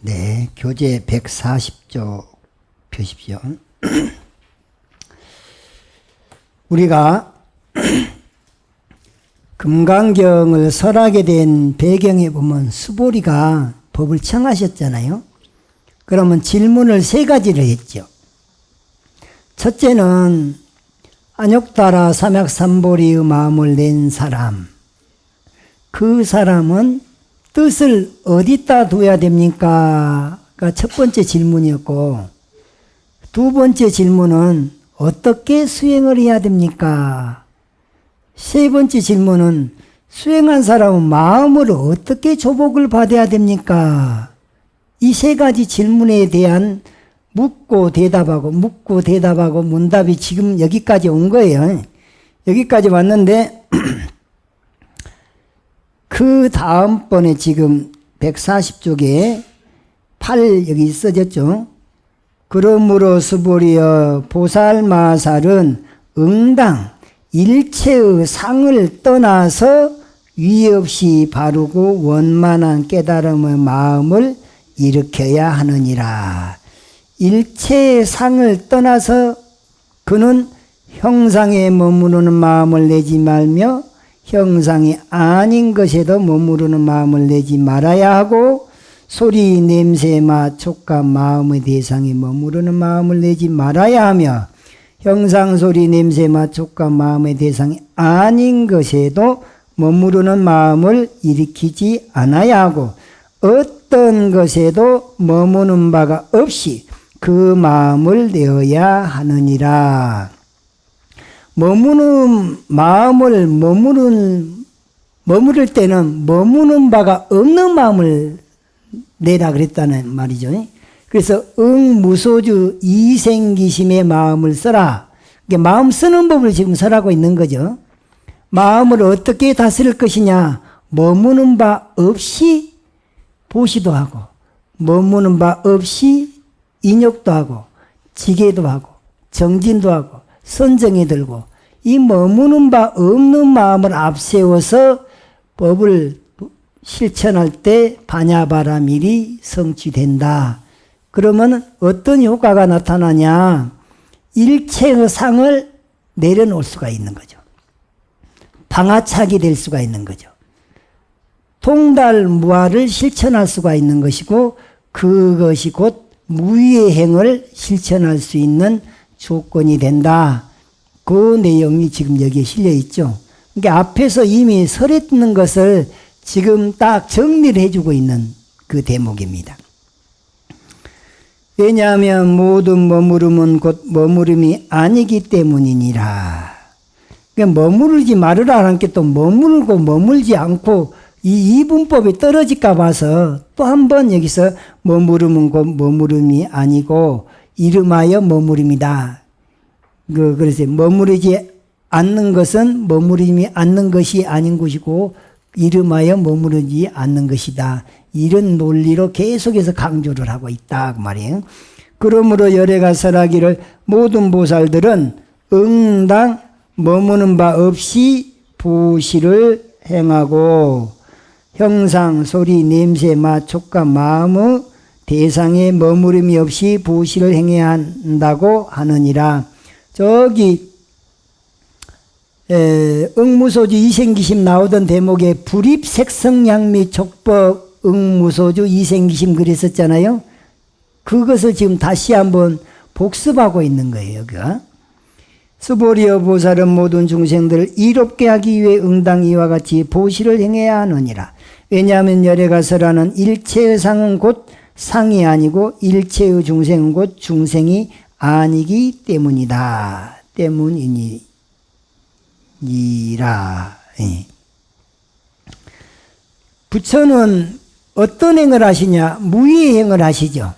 네, 교재 140쪽 펴십시오. 우리가 금강경을 설하게 된 배경에 보면 수보리가 법을 청하셨잖아요. 그러면 질문을 세 가지를 했죠. 첫째는 안욕따라 삼약삼보리의 마음을 낸 사람, 그 사람은 뜻을 어디다 둬야 됩니까? 가 첫 번째 질문이었고, 두 번째 질문은 어떻게 수행을 해야 됩니까? 세 번째 질문은 수행한 사람은 마음을 어떻게 조복을 받아야 됩니까? 이 세 가지 질문에 대한 묻고 대답하고 문답이 지금 여기까지 온 거예요. 여기까지 왔는데 그 다음번에 지금 140쪽에 8 여기 써졌죠. 그러므로 수보리여 보살마살은 응당 일체의 상을 떠나서 위에 없이 바르고 원만한 깨달음의 마음을 일으켜야 하느니라. 일체의 상을 떠나서 그는 형상에 머무르는 마음을 내지 말며 형상이 아닌 것에도 머무르는 마음을 내지 말아야 하고, 소리, 냄새, 맛, 촉감, 마음의 대상에 머무르는 마음을 내지 말아야 하며, 형상, 소리, 냄새, 맛, 촉감, 마음의 대상이 아닌 것에도 머무르는 마음을 일으키지 않아야 하고, 어떤 것에도 머무는 바가 없이 그 마음을 내어야 하느니라. 머무는 마음을 머무를 때는 머무는 바가 없는 마음을 내라 그랬다는 말이죠. 그래서 응무소주 이생기심의 마음을 써라. 마음 쓰는 법을 지금 설하고 있는 거죠. 마음을 어떻게 다스릴 것이냐? 머무는 바 없이 보시도 하고, 머무는 바 없이 인욕도 하고, 지계도 하고, 정진도 하고, 선정에 들고, 이 머무는 바 없는 마음을 앞세워서 법을 실천할 때 반야바라밀이 성취된다. 그러면 어떤 효과가 나타나냐? 일체의 상을 내려놓을 수가 있는 거죠. 방아착이 될 수가 있는 거죠. 통달무아를 실천할 수가 있는 것이고, 그것이 곧 무위의 행을 실천할 수 있는 조건이 된다. 그 내용이 지금 여기에 실려 있죠. 그러니까 앞에서 이미 설했는 것을 지금 딱 정리를 해주고 있는 그 대목입니다. 왜냐하면 모든 머무름은 곧 머무름이 아니기 때문이니라. 그러니까 머무르지 말으라 하는 게 또 머물고 머물지 않고 이 이분법이 떨어질까 봐서 또 한 번 여기서 머무름은 곧 머무름이 아니고 이름하여 머무름이다. 그래서 머무르지 않는 것은 머무름이 않는 것이 아닌 것이고 이름하여 머무르지 않는 것이다. 이런 논리로 계속해서 강조를 하고 있다 그 말이에요. 그러므로 열애가 설하기를 모든 보살들은 응당 머무는 바 없이 부시를 행하고 형상, 소리, 냄새, 맛, 촉감, 마음의 대상에 머무름이 없이 부시를 행해야 한다고 하느니라. 저기 응무소주 이생기심 나오던 대목에 불입색성양미 촉법 응무소주 이생기심 그랬었잖아요. 그것을 지금 다시 한번 복습하고 있는 거예요. 여기가. 수보리여 보살은 모든 중생들을 이롭게 하기 위해 응당 이와 같이 보시를 행해야 하느니라. 왜냐하면 열애가 설하는 일체의 상은 곧 상이 아니고 일체의 중생은 곧 중생이 아니기 때문이다. 때문이니라. 부처는 어떤 행을 하시냐? 무의 행을 하시죠.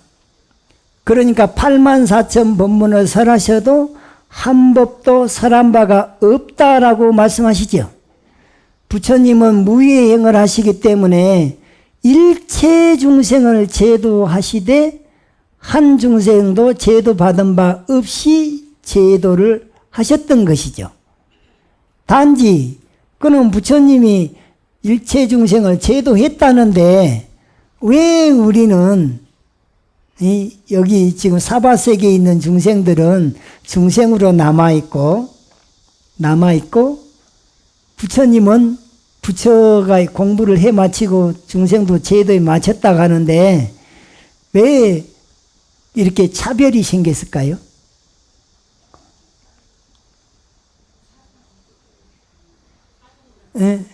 그러니까 84,000 법문을 설하셔도 한 법도 설한 바가 없다라고 말씀하시죠. 부처님은 무의 행을 하시기 때문에 일체 중생을 제도하시되 한 중생도 제도받은 바 없이 제도를 하셨던 것이죠. 단지 그는 부처님이 일체 중생을 제도했다는데 왜 우리는 여기 지금 사바세계에 있는 중생들은 중생으로 남아있고 부처님은 부처가 공부를 해 마치고 중생도 제도에 마쳤다고 하는데 왜 이렇게 차별이 생겼을까요? 예.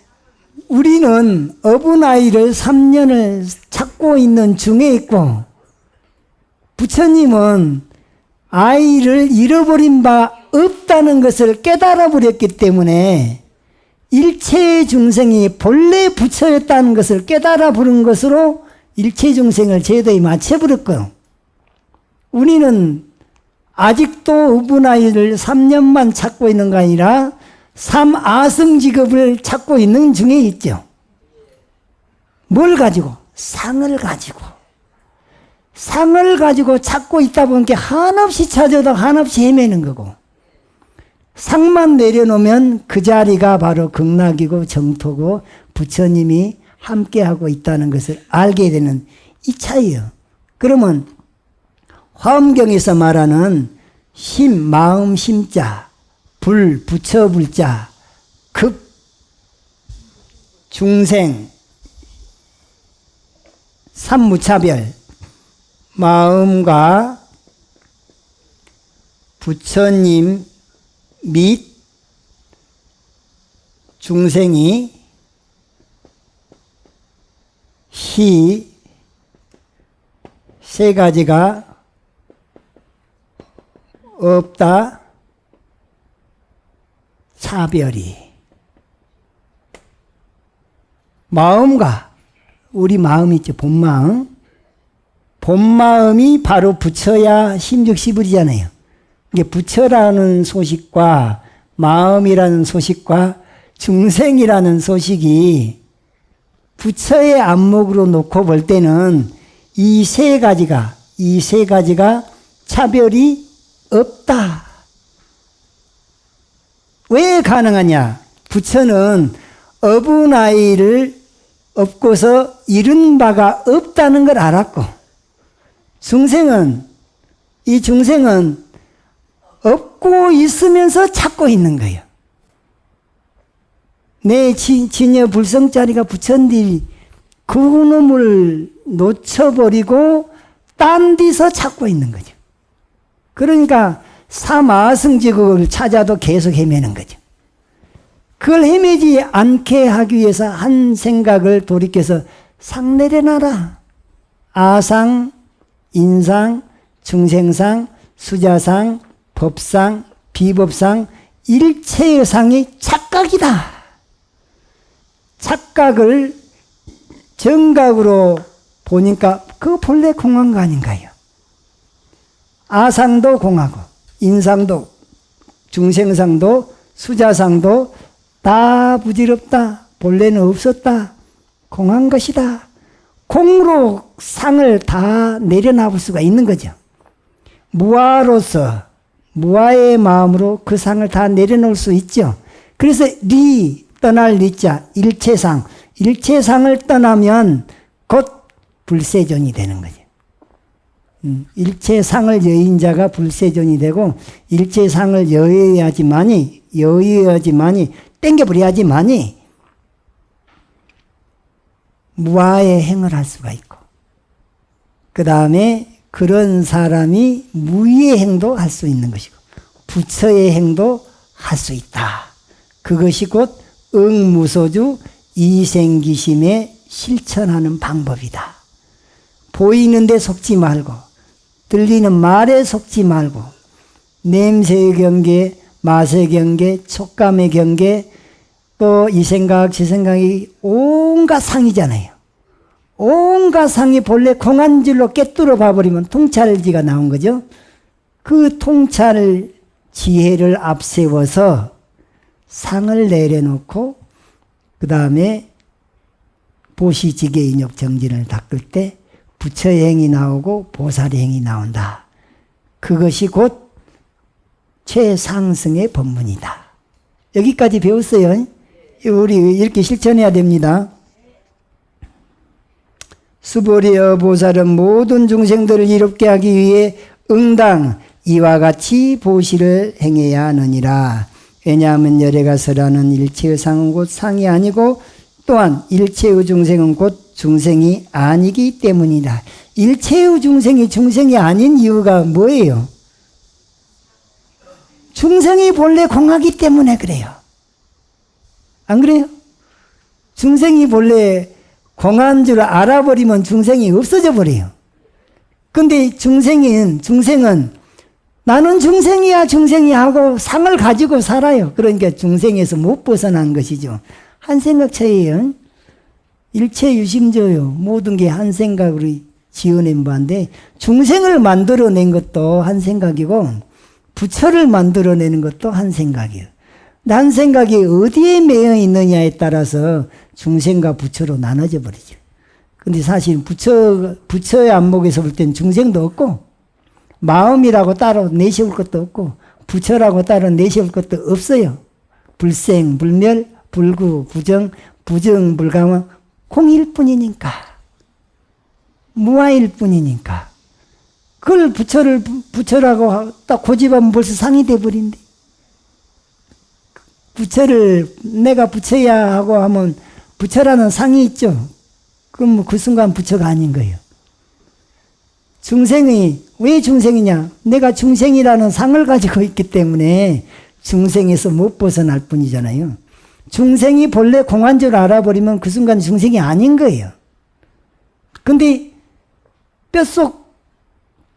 우리는 어부나이를 3년을 찾고 있는 중에 있고 부처님은 아이를 잃어버린 바 없다는 것을 깨달아 버렸기 때문에 일체 중생이 본래 부처였다는 것을 깨달아 버린 것으로 일체 중생을 제도에 맞춰버렸고요. 우리는 아직도 어부나이를 3년만 찾고 있는 거 아니라 삼아승직업을 찾고 있는 중에 있죠. 뭘 가지고? 상을 가지고 찾고 있다 보니까 한없이 찾아도 한없이 헤매는 거고 상만 내려놓으면 그 자리가 바로 극락이고 정토고 부처님이 함께하고 있다는 것을 알게 되는 이 차이요. 그러면 화엄경에서 말하는 심, 마음, 심자 불, 부처 불자, 급, 중생, 삼무차별, 마음과 부처님 및 중생이 시 세 가지가 없다. 차별이 마음과 우리 마음 있죠. 본마음이 바로 부처야 심죽시불이잖아요. 이게 부처라는 소식과 마음이라는 소식과 중생이라는 소식이 부처의 안목으로 놓고 볼 때는 이 세 가지가 차별이 없다. 왜 가능하냐? 부처는 어부나이를 업고서 잃은 바가 없다는 걸 알았고 이 중생은 업고 있으면서 찾고 있는 거예요. 내 진여 불성자리가 부처인데 그 놈을 놓쳐버리고 딴 데서 찾고 있는 거죠. 그러니까 삼아승직을 찾아도 계속 헤매는 거죠. 그걸 헤매지 않게 하기 위해서 한 생각을 돌이켜서 상 내려놔라. 아상, 인상, 중생상, 수자상, 법상, 비법상, 일체의 상이 착각이다. 착각을 정각으로 보니까 그 본래 공한 거 아닌가요? 아상도 공하고 인상도 중생상도 수자상도 다 부질없다. 본래는 없었다. 공한 것이다. 공으로 상을 다 내려놔볼 수가 있는 거죠. 무아로서 무아의 마음으로 그 상을 다 내려놓을 수 있죠. 그래서 떠날 리자 일체상을 떠나면 곧 불세존이 되는 거죠. 일체상을 여인 자가 불세존이 되고 일체상을 여의야지만이 땡겨버려야지만이 무아의 행을 할 수가 있고 그 다음에 그런 사람이 무의의 행도 할 수 있는 것이고 부처의 행도 할 수 있다. 그것이 곧 응무소주 이생기심에 실천하는 방법이다. 보이는데 속지 말고 들리는 말에 속지 말고 냄새의 경계, 맛의 경계, 촉감의 경계 또 이 생각, 저 생각이 온갖 상이잖아요. 온갖 상이 본래 공안질로 꿰뚫어 봐버리면 통찰지가 나온 거죠. 그 통찰 지혜를 앞세워서 상을 내려놓고 그 다음에 보시지계인욕 정진을 닦을 때 부처의 행이 나오고 보살의 행이 나온다. 그것이 곧 최상승의 법문이다. 여기까지 배웠어요. 우리 이렇게 실천해야 됩니다. 수보리여 보살은 모든 중생들을 이롭게 하기 위해 응당 이와 같이 보시를 행해야 하느니라. 왜냐하면 열애가 설하는 일체의 상은 곧 상이 아니고 또한 일체의 중생은 곧 중생이 아니기 때문이다. 일체의 중생이 중생이 아닌 이유가 뭐예요? 중생이 본래 공하기 때문에 그래요. 안 그래요? 중생이 본래 공한 줄 알아버리면 중생이 없어져 버려요. 근데 중생은 나는 중생이야 중생이 하고 상을 가지고 살아요. 그러니까 중생에서 못 벗어난 것이죠. 한 생각 차이에요. 일체 유심조요. 모든 게 한 생각으로 지어낸 바인데 중생을 만들어낸 것도 한 생각이고 부처를 만들어내는 것도 한 생각이에요. 난 생각이 어디에 매여 있느냐에 따라서 중생과 부처로 나눠져 버리죠. 근데 사실 부처의 안목에서 볼 땐 중생도 없고 마음이라고 따로 내세울 것도 없고 부처라고 따로 내세울 것도 없어요. 불생, 불멸, 불구, 부정, 불가망 공일 뿐이니까 무아일 뿐이니까 그걸 부처라고 딱 고집하면 벌써 상이 돼버린대. 부처를 내가 부처야 하고 하면 부처라는 상이 있죠. 그럼 그 순간 부처가 아닌 거예요. 중생이 왜 중생이냐? 내가 중생이라는 상을 가지고 있기 때문에 중생에서 못 벗어날 뿐이잖아요. 중생이 본래 공한 줄 알아버리면 그 순간 중생이 아닌 거예요. 근데 뼛속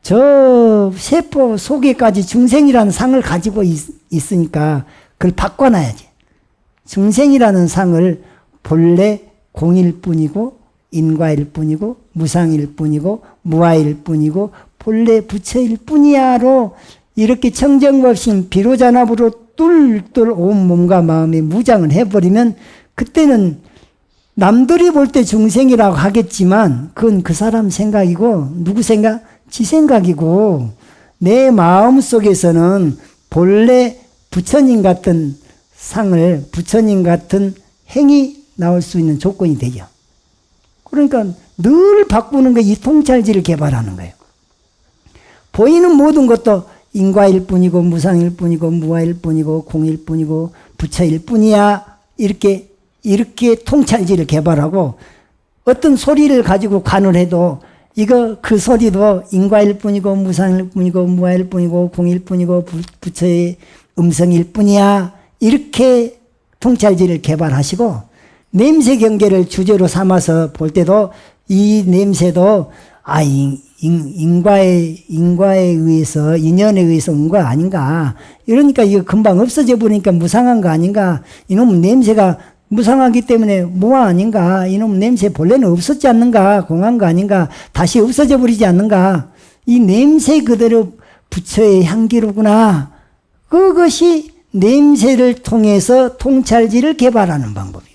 저 세포 속에까지 중생이라는 상을 가지고 있으니까 그걸 바꿔놔야지. 중생이라는 상을 본래 공일 뿐이고 인과일 뿐이고 무상일 뿐이고 무아일 뿐이고 본래 부처일 뿐이야로 이렇게 청정법신 비로자납으로 뚫뚫 온 몸과 마음에 무장을 해버리면 그때는 남들이 볼 때 중생이라고 하겠지만 그건 그 사람 생각이고 누구 생각? 지 생각이고 내 마음 속에서는 본래 부처님 같은 상을 부처님 같은 행이 나올 수 있는 조건이 되죠. 그러니까 늘 바꾸는 게 이 통찰지를 개발하는 거예요. 보이는 모든 것도 인과일 뿐이고 무상일 뿐이고 무아일 뿐이고 공일 뿐이고 부처일 뿐이야. 이렇게 통찰지를 개발하고 어떤 소리를 가지고 관을 해도 이거 그 소리도 인과일 뿐이고 무상일 뿐이고 무아일 뿐이고 공일 뿐이고 부처의 음성일 뿐이야. 이렇게 통찰지를 개발하시고 냄새 경계를 주제로 삼아서 볼 때도 이 냄새도 인과에 의해서 인연에 의해서 온 거 아닌가. 이러니까 이거 금방 없어져 버리니까 무상한 거 아닌가. 이놈 냄새가 무상하기 때문에 무아 아닌가. 이놈 냄새 본래는 없었지 않는가. 공한 거 아닌가. 다시 없어져 버리지 않는가. 이 냄새 그대로 부처의 향기로구나. 그것이 냄새를 통해서 통찰지를 개발하는 방법이에요.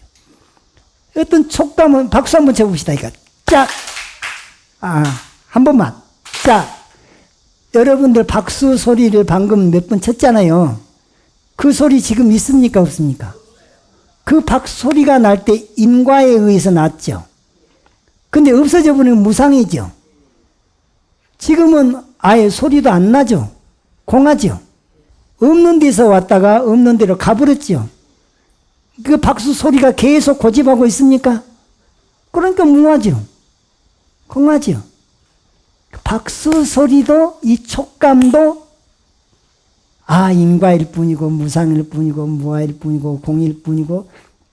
어떤 촉감은 박수 한번 쳐봅시다. 그러니까 짝! 한 번만. 짝! 여러분들 박수 소리를 방금 몇 번 쳤잖아요. 그 소리 지금 있습니까? 없습니까? 그 박수 소리가 날 때 인과에 의해서 났죠. 근데 없어져 버리면 무상이죠. 지금은 아예 소리도 안 나죠. 공하죠. 없는 데서 왔다가 없는 데로 가버렸죠. 그 박수 소리가 계속 고집하고 있습니까? 그러니까 무하죠. 공하죠. 박수 소리도 이 촉감도 인과일 뿐이고 무상일 뿐이고 무아일 뿐이고 공일 뿐이고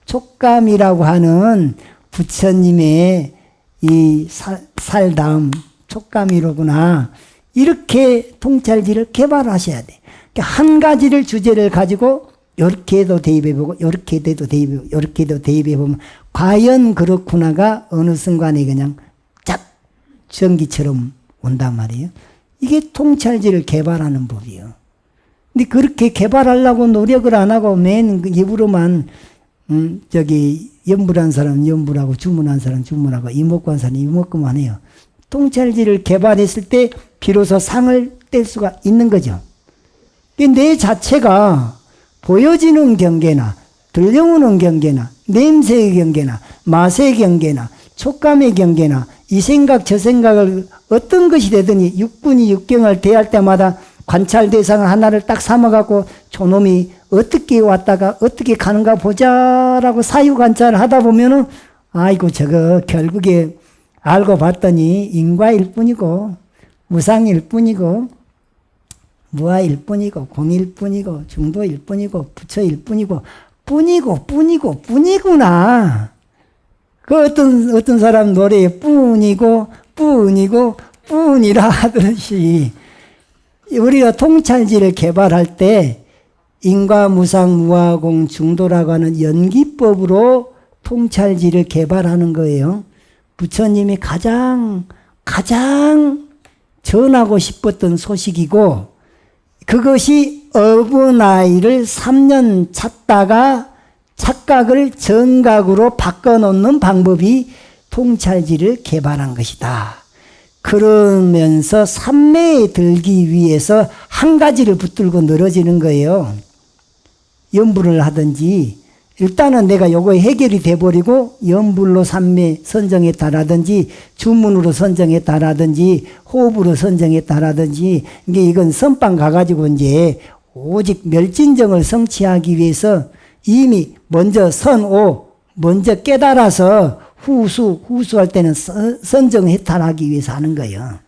촉감이라고 하는 부처님의 이 살다음 촉감이로구나. 이렇게 통찰지를 개발하셔야 돼. 그러니까 한 가지를 주제를 가지고 이렇게도 대입해보고 이렇게도 대입해보고 이렇게도 대입해보면 과연 그렇구나가 어느 순간에 그냥 쫙 전기처럼 온단 말이에요. 이게 통찰지를 개발하는 법이에요. 근데 그렇게 개발하려고 노력을 안 하고 맨 입으로만 염불한 사람 염불하고 주문한 사람 주문하고 이목구 한 사람 이목구만 해요. 통찰지를 개발했을 때 비로소 상을 뗄 수가 있는 거죠. 내 자체가 보여지는 경계나 들려오는 경계나 냄새의 경계나 맛의 경계나 촉감의 경계나 이 생각 저 생각을 어떤 것이 되더니 육군이 육경을 대할 때마다 관찰 대상 하나를 딱 삼아갖고 저놈이 어떻게 왔다가 어떻게 가는가 보자라고 사유 관찰을 하다 보면은 아이고 저거 결국에 알고 봤더니 인과일 뿐이고 무상일 뿐이고 무아일 뿐이고 공일 뿐이고 중도일 뿐이고 부처일 뿐이고 뿐이구나. 그 어떤 사람 노래에 뿐이고 뿐이라 하듯이 우리가 통찰지를 개발할 때 인과 무상 무아공 중도라고 하는 연기법으로 통찰지를 개발하는 거예요. 부처님이 가장 전하고 싶었던 소식이고 그것이 어버나이를 3년 찾다가 착각을 정각으로 바꿔놓는 방법이 통찰지를 개발한 것이다. 그러면서 삼매에 들기 위해서 한 가지를 붙들고 늘어지는 거예요. 연불을 하든지 일단은 내가 요거 해결이 돼버리고 연불로 삼매 선정했다라든지 주문으로 선정했다라든지 호흡으로 선정했다라든지 이건 선방 가가지고 이제 오직 멸진정을 성취하기 위해서 이미 먼저 먼저 깨달아서 후수할 때는 선정해탈하기 위해서 하는 거예요.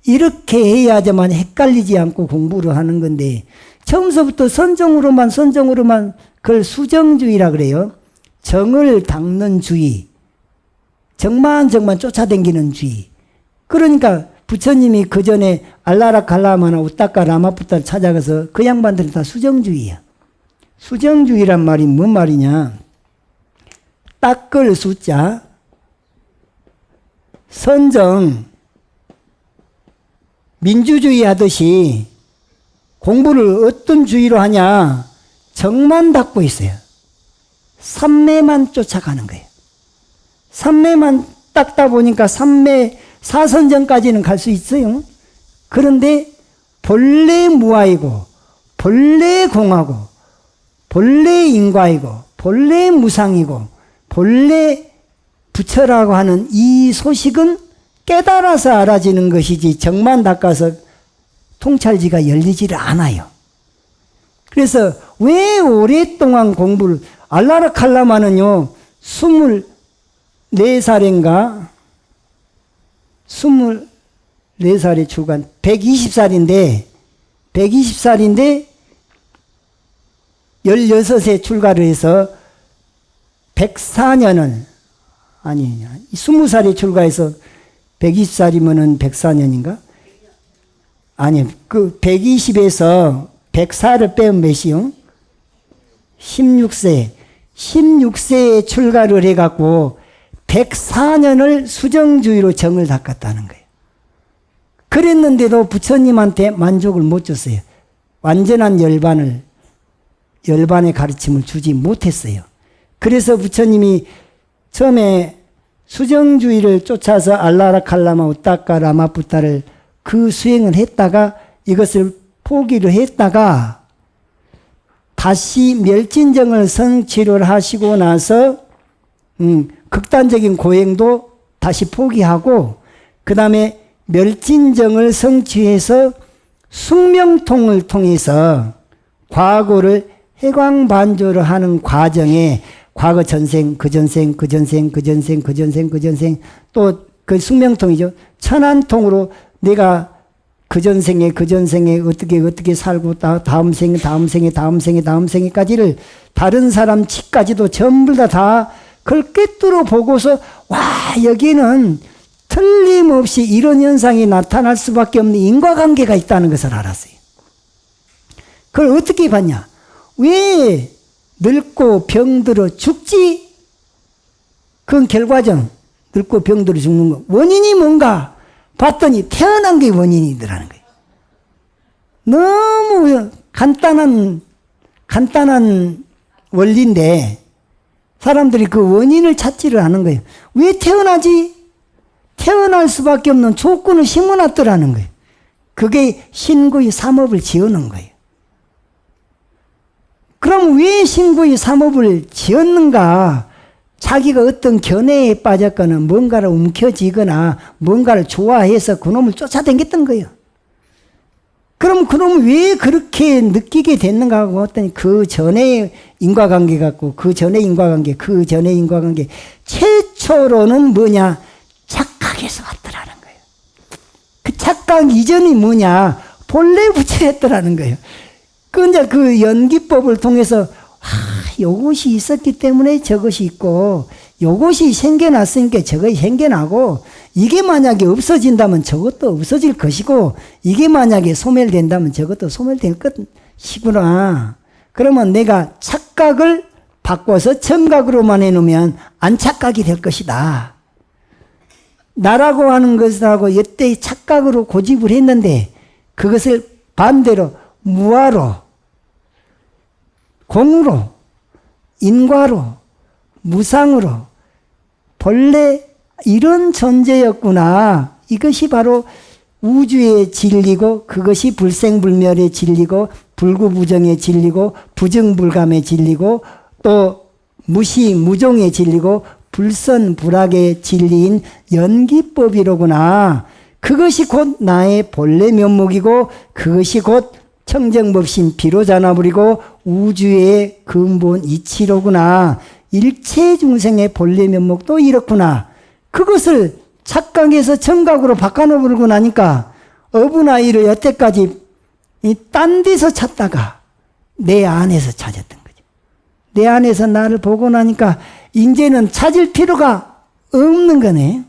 이렇게 해야지만 헷갈리지 않고 공부를 하는 건데 처음서부터 선정으로만 그걸 수정주의라 그래요. 정을 닦는 주의. 정만 쫓아다니는 주의. 그러니까 부처님이 그 전에 알라라칼라마나 우따까 라마푸타를 찾아가서 그 양반들이 다 수정주의야. 수정주의란 말이 뭔 말이냐. 닦을 숫자, 선정, 민주주의 하듯이 공부를 어떤 주의로 하냐. 정만 닦고 있어요. 삼매만 쫓아가는 거예요. 삼매만 닦다 보니까 삼매 사선정까지는 갈 수 있어요. 그런데 본래 무아이고 본래 공하고 본래 인과이고 본래 무상이고 본래 부처라고 하는 이 소식은 깨달아서 알아지는 것이지 정만 닦아서 통찰지가 열리지를 않아요. 그래서 왜 오랫동안 공부를 알라라칼라마는요 24살인가 24살에 출간 120살인데 16세 출가를 해서 104년을 아니 20살에 출가해서 120살이면은 104년인가? 아니 그 120에서 104를 빼면 몇이요? 16세에 출가를 해갖고 104년을 수정주의로 정을 닦았다는 거예요. 그랬는데도 부처님한테 만족을 못 줬어요. 완전한 열반의 가르침을 주지 못했어요. 그래서 부처님이 처음에 수정주의를 쫓아서 알라라칼라마 우따까 라마푸타를 그 수행을 했다가 이것을 포기를 했다가 다시 멸진정을 성취를 하시고 나서 극단적인 고행도 다시 포기하고 그 다음에 멸진정을 성취해서 숙명통을 통해서 과거를 해광반조를 하는 과정에 과거 전생, 그 전생 또 그 숙명통이죠. 천안통으로 내가 그 전생에 어떻게 살고 다음 생에까지를 다른 사람 치까지도 전부 다 그걸 꿰뚫어 보고서 와 여기는 틀림없이 이런 현상이 나타날 수밖에 없는 인과관계가 있다는 것을 알았어요. 그걸 어떻게 봤냐? 왜 늙고 병들어 죽지? 그건 결과정. 늙고 병들어 죽는 거. 원인이 뭔가 봤더니 태어난 게 원인이더라는 거예요. 너무 간단한 원리인데 사람들이 그 원인을 찾지를 않은 거예요. 왜 태어나지? 태어날 수밖에 없는 조건을 심어놨더라는 거예요. 그게 신구의 삼업을 지어놓은 거예요. 그럼 왜 신구의 삼업을 지었는가? 자기가 어떤 견해에 빠졌거나 뭔가를 움켜쥐거나 뭔가를 좋아해서 그놈을 쫓아다녔던 거예요. 그럼 그놈을 왜 그렇게 느끼게 됐는가 하고 했더니 그 전에 인과관계 갖고 그 전에 인과관계 그 전에 인과관계 최초로는 뭐냐? 착각에서 왔더라는 거예요. 그 착각 이전이 뭐냐? 본래 부처였더라는 거예요. 근데 그 연기법을 통해서 요것이 있었기 때문에 저것이 있고 요것이 생겨났으니까 저것이 생겨나고 이게 만약에 없어진다면 저것도 없어질 것이고 이게 만약에 소멸된다면 저것도 소멸될 것이구나. 그러면 내가 착각을 바꿔서 청각으로만 해놓으면 안 착각이 될 것이다. 나라고 하는 것하고 여태의 착각으로 고집을 했는데 그것을 반대로 무아로 공으로 인과로 무상으로 본래 이런 존재였구나. 이것이 바로 우주의 진리고 그것이 불생불멸의 진리고 불구부정의 진리고 부정불감의 진리고 또 무시무종의 진리고 불선불악의 진리인 연기법이로구나. 그것이 곧 나의 본래 면목이고 그것이 곧 청정법신 비로자나불이고 우주의 근본 이치로구나. 일체 중생의 본래 면목도 이렇구나. 그것을 착각에서 청각으로 바꿔놓으려고 나니까 어부나이를 여태까지 딴 데서 찾다가 내 안에서 찾았던 거죠. 내 안에서 나를 보고 나니까 이제는 찾을 필요가 없는 거네.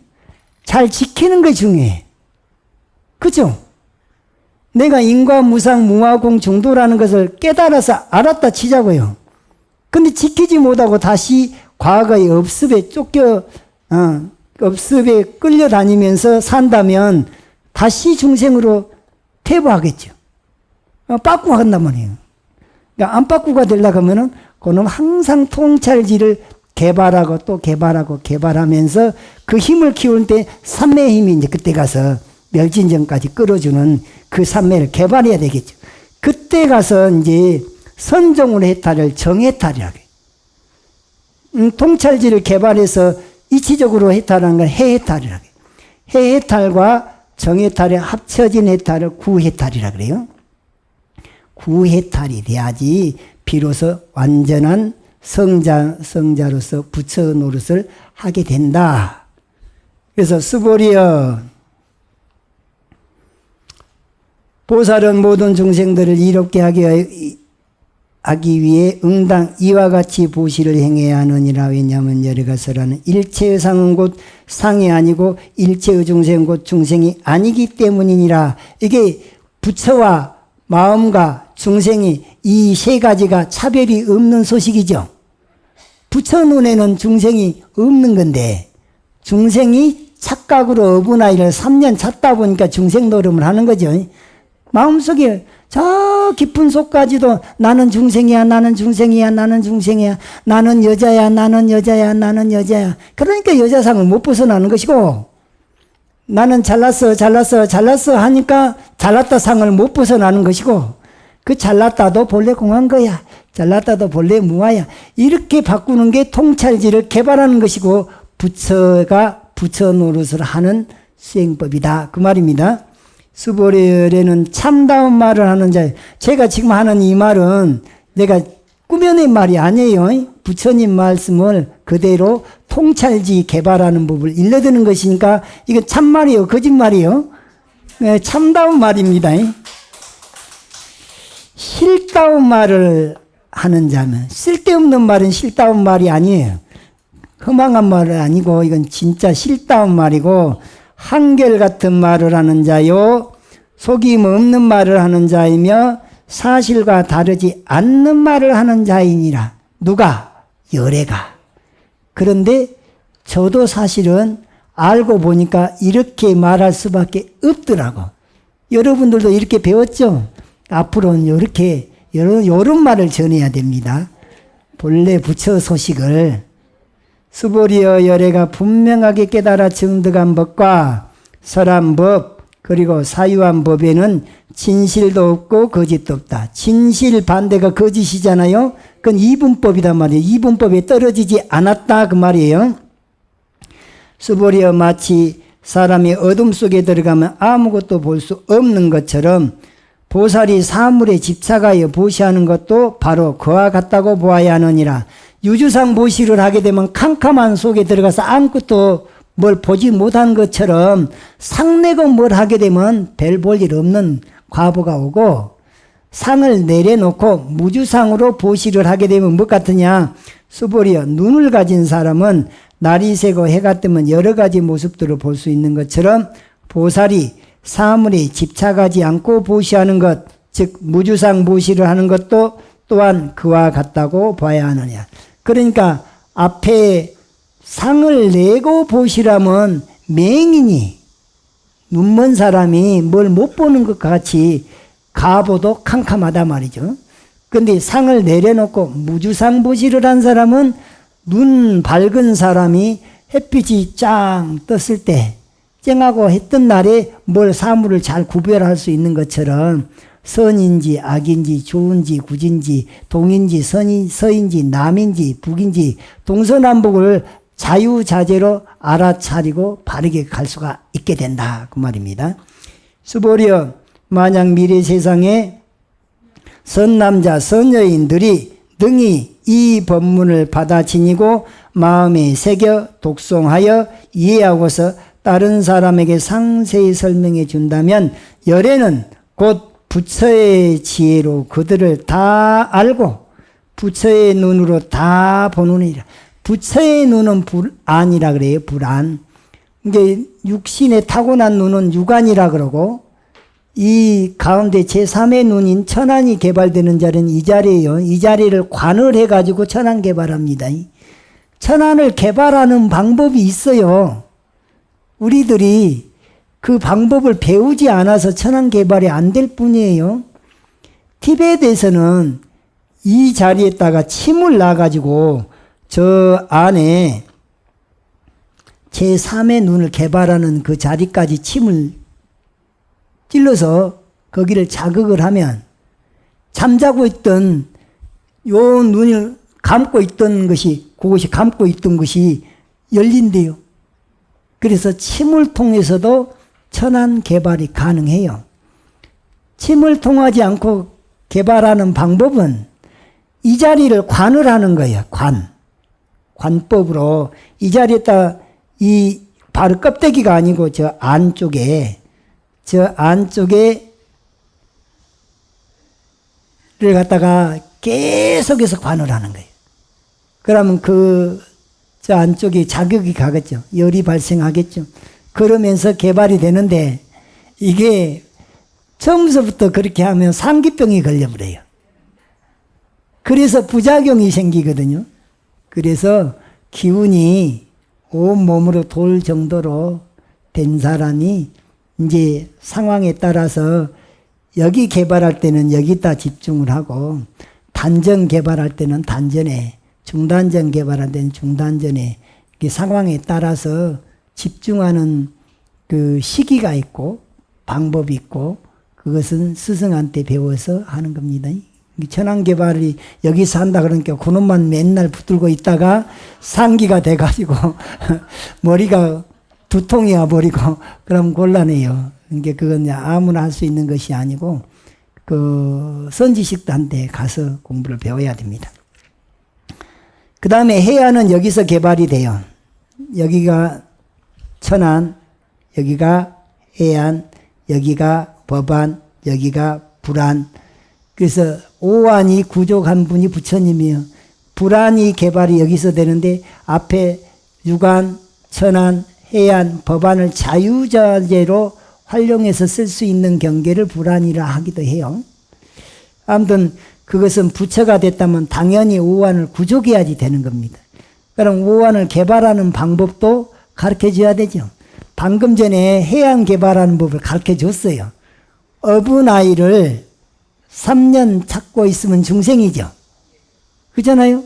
잘 지키는 게 중요해. 그죠? 내가 인과, 무상, 무아공, 중도라는 것을 깨달아서 알았다 치자고요. 근데 지키지 못하고 다시 과거의 업습에 업습에 끌려다니면서 산다면 다시 중생으로 퇴보하겠죠. 빠꾸가 한단 말이에요. 그러니까 안 빠꾸가 되려고 하면은 그놈 항상 통찰지를 개발하고 또 개발하고 개발하면서 그 힘을 키울 때 삼매의 힘이 이제 그때 가서 멸진전까지 끌어주는 그 삼매를 개발해야 되겠죠. 그때 가서 이제 선종을 해탈을 정해탈이라고 해요. 통찰지를 개발해서 이치적으로 해탈하는 건 해해탈이라고 해요. 해해탈과 정해탈이 합쳐진 해탈을 구해탈이라고 그래요. 구해탈이 돼야지 비로소 완전한 성자로서 부처 노릇을 하게 된다. 그래서 스보리여 보살은 모든 중생들을 이롭게 하기 위해 응당 이와 같이 보시를 행해야 하느니라. 왜냐하면 여러가서라는 일체의 상은 곧 상이 아니고 일체의 중생은 곧 중생이 아니기 때문이니라. 이게 부처와 마음과 중생이 이 세 가지가 차별이 없는 소식이죠. 부처 눈에는 중생이 없는 건데 중생이 착각으로 어부나이를 3년 찾다 보니까 중생 노름을 하는 거죠. 마음속에 저 깊은 속까지도 나는 중생이야, 나는 중생이야, 나는 중생이야, 나는 여자야, 나는 여자야, 나는 여자야. 그러니까 여자상을 못 벗어나는 것이고 나는 잘났어, 잘났어, 잘났어 하니까 잘났다 상을 못 벗어나는 것이고 그 잘났다도 본래 공한 거야. 잘났다도 본래 무아야. 이렇게 바꾸는 게 통찰지를 개발하는 것이고 부처가 부처 노릇을 하는 수행법이다. 그 말입니다. 수보리에는 참다운 말을 하는 자. 제가 지금 하는 이 말은 내가 꾸며낸 말이 아니에요. 부처님 말씀을 그대로 통찰지 개발하는 법을 일러드는 것이니까 이건 참말이요, 거짓말이요. 네, 참다운 말입니다. 실다운 말을 하는 자면 쓸데없는 말은 실다운 말이 아니에요. 허망한 말은 아니고 이건 진짜 실다운 말이고 한결같은 말을 하는 자요 속임 없는 말을 하는 자이며 사실과 다르지 않는 말을 하는 자이니라. 누가? 열애가. 그런데 저도 사실은 알고 보니까 이렇게 말할 수밖에 없더라고. 여러분들도 이렇게 배웠죠? 앞으로는 이렇게 이런 말을 전해야 됩니다. 본래 부처 소식을 수보리여 열애가 분명하게 깨달아 증득한 법과 설한 법, 그리고 사유한 법에는 진실도 없고 거짓도 없다. 진실 반대가 거짓이잖아요. 그건 이분법이단 말이에요. 이분법에 떨어지지 않았다 그 말이에요. 수보리여 마치 사람이 어둠 속에 들어가면 아무것도 볼 수 없는 것처럼 보살이 사물에 집착하여 보시하는 것도 바로 그와 같다고 보아야 하느니라. 유주상 보시를 하게 되면 캄캄한 속에 들어가서 아무것도 뭘 보지 못한 것처럼 상내고 뭘 하게 되면 별 볼 일 없는 과보가 오고, 상을 내려놓고 무주상으로 보시를 하게 되면 뭐 같으냐. 수보리여 눈을 가진 사람은 날이 새고 해가 뜨면 여러 가지 모습들을 볼 수 있는 것처럼 보살이 사물에 집착하지 않고 보시하는 것, 즉 무주상 보시를 하는 것도 또한 그와 같다고 봐야 하느냐. 그러니까 앞에 상을 내고 보시라면 맹인이, 눈먼 사람이 뭘 못 보는 것 같이 가보도 캄캄하다 말이죠. 근데 상을 내려놓고 무주상 보시를 한 사람은 눈 밝은 사람이 햇빛이 짱 떴을 때 쨍하고 했던 날에 뭘 사물을 잘 구별할 수 있는 것처럼 선인지 악인지 좋은지 굳인지 동인지 서인지 남인지 북인지 동서남북을 자유자재로 알아차리고 바르게 갈 수가 있게 된다 그 말입니다. 수보리여 만약 미래 세상에 선남자 선여인들이 등이 이 법문을 받아 지니고 마음에 새겨 독송하여 이해하고서 다른 사람에게 상세히 설명해 준다면 열애는 곧 부처의 지혜로 그들을 다 알고 부처의 눈으로 다 보느니라. 부처의 눈은 불안이라 그래요. 불안. 이게 육신에 타고난 눈은 육안이라 그러고, 이 가운데 제3의 눈인 천안이 개발되는 자리는 이 자리예요. 이 자리를 관을 해가지고 천안 개발합니다. 천안을 개발하는 방법이 있어요. 우리들이 그 방법을 배우지 않아서 천안 개발이 안 될 뿐이에요. 티베트에서는 이 자리에다가 침을 놔가지고 저 안에 제3의 눈을 개발하는 그 자리까지 침을 찔러서 거기를 자극을 하면 잠자고 있던 요 눈을 감고 있던 것이, 그것이 감고 있던 것이 열린대요. 그래서 침을 통해서도 천안 개발이 가능해요. 침을 통하지 않고 개발하는 방법은 이 자리를 관을 하는 거예요. 관법으로 이 자리에다 이 바로 껍데기가 아니고 저 안쪽에 를 갖다가 계속해서 관을 하는 거예요. 그러면 저 안쪽에 자극이 가겠죠. 열이 발생하겠죠. 그러면서 개발이 되는데 이게 처음서부터 그렇게 하면 상기병이 걸려버려요. 그래서 부작용이 생기거든요. 그래서 기운이 온몸으로 돌 정도로 된 사람이 이제 상황에 따라서 여기 개발할 때는 여기다 집중을 하고, 단전 개발할 때는 단전에, 중단전 개발할 때는 중단전에, 상황에 따라서 집중하는 그 시기가 있고 방법이 있고, 그것은 스승한테 배워서 하는 겁니다. 천안 개발이 여기서 한다 그러니까 그놈만 맨날 붙들고 있다가 상기가 돼가지고 머리가 두통이 와버리고 그럼 곤란해요. 그러니까 그건 아무나 할 수 있는 것이 아니고 그 선지식단한테 가서 공부를 배워야 됩니다. 그 다음에 해안은 여기서 개발이 돼요. 여기가 천안, 여기가 해안, 여기가 법안, 여기가 불안. 그래서 오안이 구족한 분이 부처님이에요. 불안이 개발이 여기서 되는데 앞에 육안, 천안, 해안, 법안을 자유자재로 활용해서 쓸 수 있는 경계를 불안이라 하기도 해요. 아무튼 그것은 부처가 됐다면 당연히 오안을 구족해야지 되는 겁니다. 그럼 오안을 개발하는 방법도 가르쳐줘야 되죠. 방금 전에 해안 개발하는 법을 가르쳐줬어요. 어린아이를 3년 찾고 있으면 중생이죠. 그렇잖아요?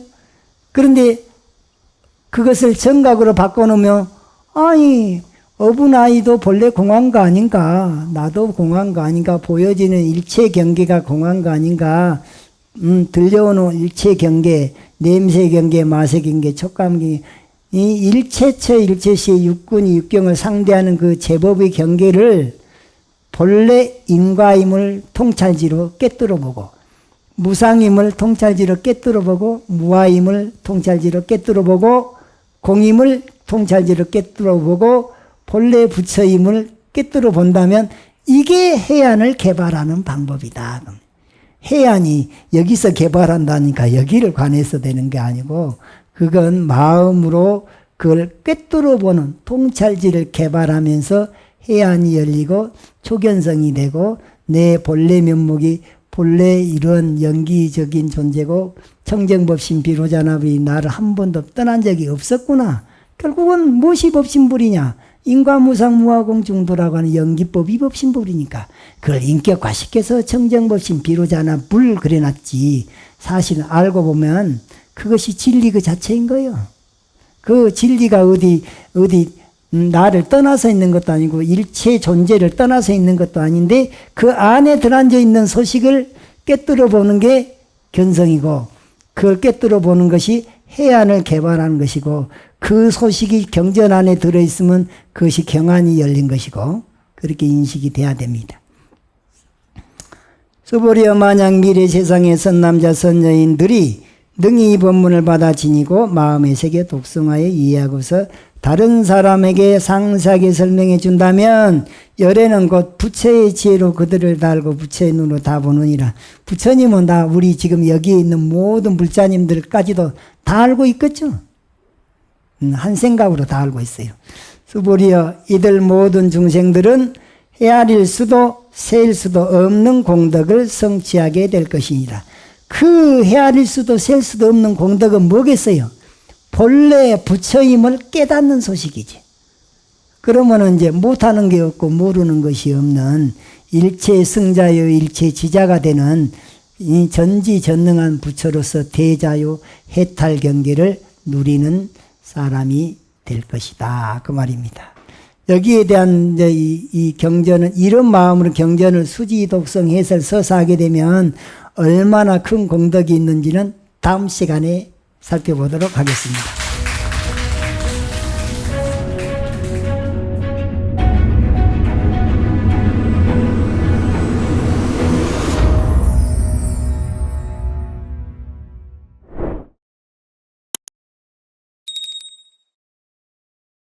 그런데 그것을 정각으로 바꿔놓으면, 아니 어부나이도 본래 공한 거 아닌가, 나도 공한 거 아닌가, 보여지는 일체 경계가 공한 거 아닌가, 들려오는 일체 경계, 냄새 경계, 맛의 경계, 촉감 경계, 이 일체처 일체시의 육군이 육경을 상대하는 그 제법의 경계를 본래 인과임을 통찰지로 깨뜨려보고, 무상임을 통찰지로 깨뜨려보고, 무아임을 통찰지로 깨뜨려보고, 공임을 통찰지로 깨뜨려보고, 본래 부처임을 깨뜨려 본다면 이게 해안을 개발하는 방법이다. 해안이 여기서 개발한다니까 여기를 관해서 되는 게 아니고, 그건 마음으로 그걸 꿰뚫어 보는 통찰지를 개발하면서 해안이 열리고 초견성이 되고, 내 본래 면목이 본래 이런 연기적인 존재고 청정법신 비로자나비 나를 한 번도 떠난 적이 없었구나. 결국은 무엇이 법신불이냐? 인과무상무화공중도라고 하는 연기법이 법신불이니까 그걸 인격화시켜서 청정법신 비로자나 불 그려놨지. 사실 알고 보면 그것이 진리 그 자체인 거예요. 그 진리가 어디 나를 떠나서 있는 것도 아니고 일체 존재를 떠나서 있는 것도 아닌데 그 안에 들어앉아 있는 소식을 깨뜨려 보는 게 견성이고, 그걸 깨뜨려 보는 것이 해안을 개발하는 것이고, 그 소식이 경전 안에 들어있으면 그것이 경안이 열린 것이고, 그렇게 인식이 돼야 됩니다. 수보리여 만약 미래 세상의 선남자 선여인들이 능히 이 법문을 받아 지니고 마음의 세계 독성하여 이해하고서 다른 사람에게 상세하게 설명해 준다면 열애는 곧 부처의 지혜로 그들을 다 알고 부처의 눈으로 다 보느니라. 부처님은 다 우리 지금 여기에 있는 모든 불자님들까지도 다 알고 있겠죠. 한 생각으로 다 알고 있어요. 수보리여 이들 모든 중생들은 헤아릴 수도 세일 수도 없는 공덕을 성취하게 될 것이니라. 그 헤아릴 수도 셀 수도 없는 공덕은 뭐겠어요? 본래 부처임을 깨닫는 소식이지. 그러면은 이제 못하는 게 없고 모르는 것이 없는 일체 승자요 일체 지자가 되는 이 전지전능한 부처로서 대자요 해탈 경계를 누리는 사람이 될 것이다. 그 말입니다. 여기에 대한 이제 이 경전은 이런 마음으로 경전을 수지 독성 해설 서사하게 되면 얼마나 큰 공덕이 있는지는 다음 시간에 살펴보도록 하겠습니다.